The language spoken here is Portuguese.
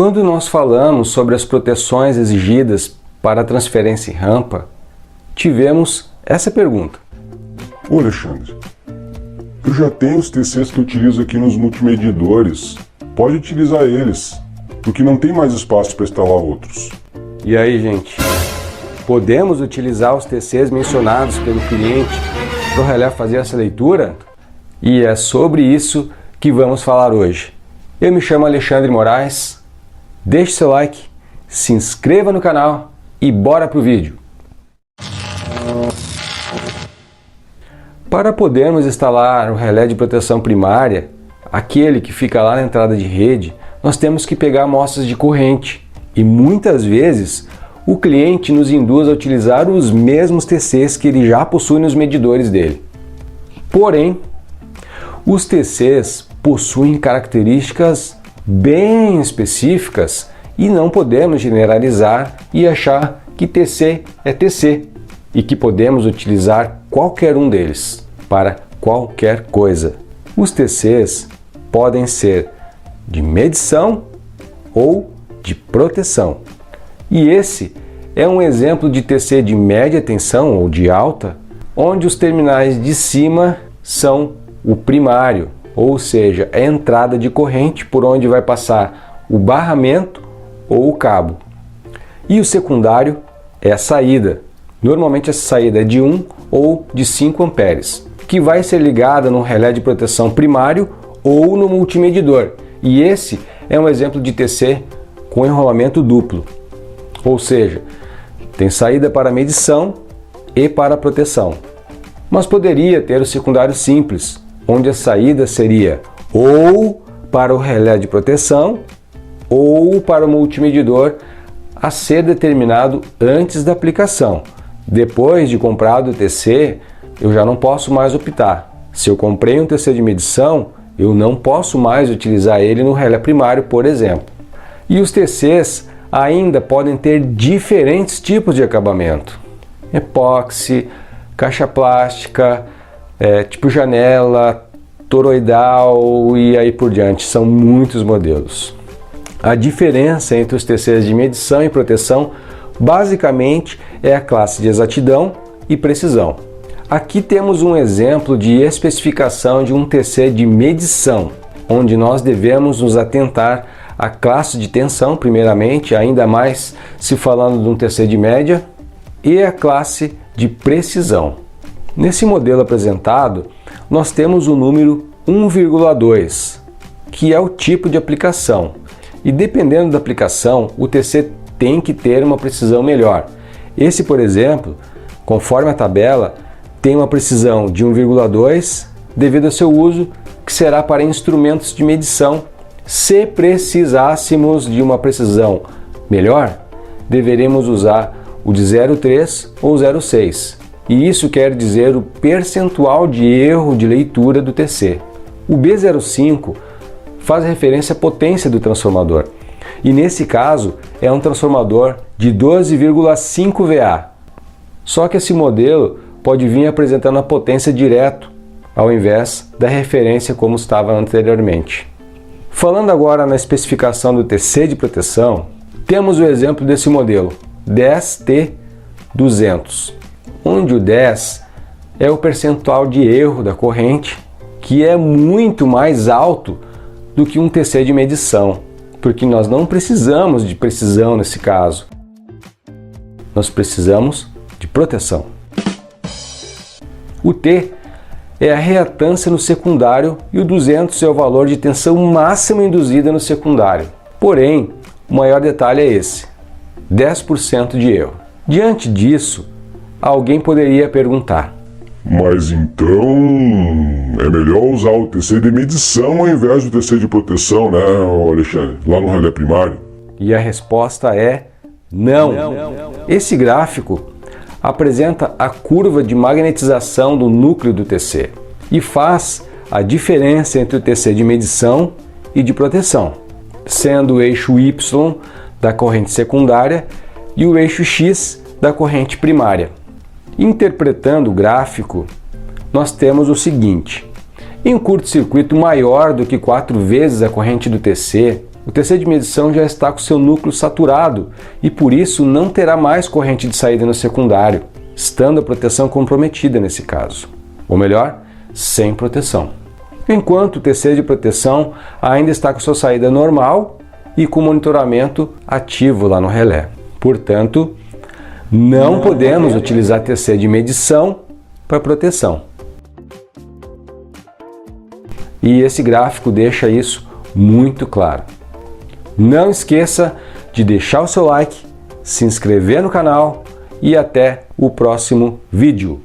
Quando nós falamos sobre as proteções exigidas para a transferência em rampa, tivemos essa pergunta. Ô Alexandre, eu já tenho os TCs que eu utilizo aqui nos multimedidores. Pode utilizar eles, porque não tem mais espaço para instalar outros. E aí, gente? Podemos utilizar os TCs mencionados pelo cliente para o relé fazer essa leitura? E é sobre isso que vamos falar hoje. Eu me chamo Alexandre Moraes. Deixe seu like, se inscreva no canal e bora pro vídeo. Para podermos instalar o relé de proteção primária, aquele que fica lá na entrada de rede, nós temos que pegar amostras de corrente e muitas vezes o cliente nos induz a utilizar os mesmos TCs que ele já possui nos medidores dele. Porém, os TCs possuem características bem específicas e não podemos generalizar e achar que TC é TC e que podemos utilizar qualquer um deles para qualquer coisa. Os TCs podem ser de medição ou de proteção. E esse é um exemplo de TC de média tensão ou de alta, onde os terminais de cima são o primário, ou seja, a entrada de corrente por onde vai passar o barramento ou o cabo. E o secundário é a saída. Normalmente essa saída é de 1 ou de 5 amperes, que vai ser ligada no relé de proteção primário ou no multimedidor. E esse é um exemplo de TC com enrolamento duplo, ou seja, tem saída para medição e para proteção. Mas poderia ter o secundário simples, onde a saída seria ou para o relé de proteção ou para o multimedidor a ser determinado antes da aplicação. Depois de comprado o TC, eu já não posso mais optar. Se eu comprei um TC de medição, eu não posso mais utilizar ele no relé primário, por exemplo. E os TCs ainda podem ter diferentes tipos de acabamento. Epóxi, caixa plástica, tipo janela, toroidal e aí por diante. São muitos modelos. A diferença entre os TCs de medição e proteção basicamente é a classe de exatidão e precisão. Aqui temos um exemplo de especificação de um TC de medição, onde nós devemos nos atentar à classe de tensão primeiramente, ainda mais se falando de um TC de média, e a classe de precisão. Nesse modelo apresentado, nós temos o número 1,2, que é o tipo de aplicação. E dependendo da aplicação, o TC tem que ter uma precisão melhor. Esse, por exemplo, conforme a tabela, tem uma precisão de 1,2 devido ao seu uso, que será para instrumentos de medição. Se precisássemos de uma precisão melhor, deveremos usar o de 0,3 ou 0,6. E isso quer dizer o percentual de erro de leitura do TC. O B05 faz referência à potência do transformador. E nesse caso é um transformador de 12,5 VA. Só que esse modelo pode vir apresentando a potência direto, ao invés da referência como estava anteriormente. Falando agora na especificação do TC de proteção, temos o exemplo desse modelo, 10T200, onde o 10 é o percentual de erro da corrente, que é muito mais alto do que um TC de medição, porque nós não precisamos de precisão nesse caso. Nós precisamos de proteção. O T é a reatância no secundário e o 200 é o valor de tensão máxima induzida no secundário. Porém, o maior detalhe é esse, 10% de erro. Diante disso, alguém poderia perguntar: mas então é melhor usar o TC de medição ao invés do TC de proteção, né, Alexandre? Lá no relé primário? E a resposta é não. Esse gráfico apresenta a curva de magnetização do núcleo do TC e faz a diferença entre o TC de medição e de proteção, sendo o eixo Y da corrente secundária e o eixo X da corrente primária. Interpretando o gráfico, nós temos o seguinte: em um curto-circuito maior do que 4 vezes a corrente do TC, o TC de medição já está com seu núcleo saturado e por isso não terá mais corrente de saída no secundário, estando a proteção comprometida nesse caso. Ou melhor, sem proteção. Enquanto o TC de proteção ainda está com sua saída normal e com monitoramento ativo lá no relé. Portanto, não podemos utilizar TC de medição para proteção. E esse gráfico deixa isso muito claro. Não esqueça de deixar o seu like, se inscrever no canal e até o próximo vídeo.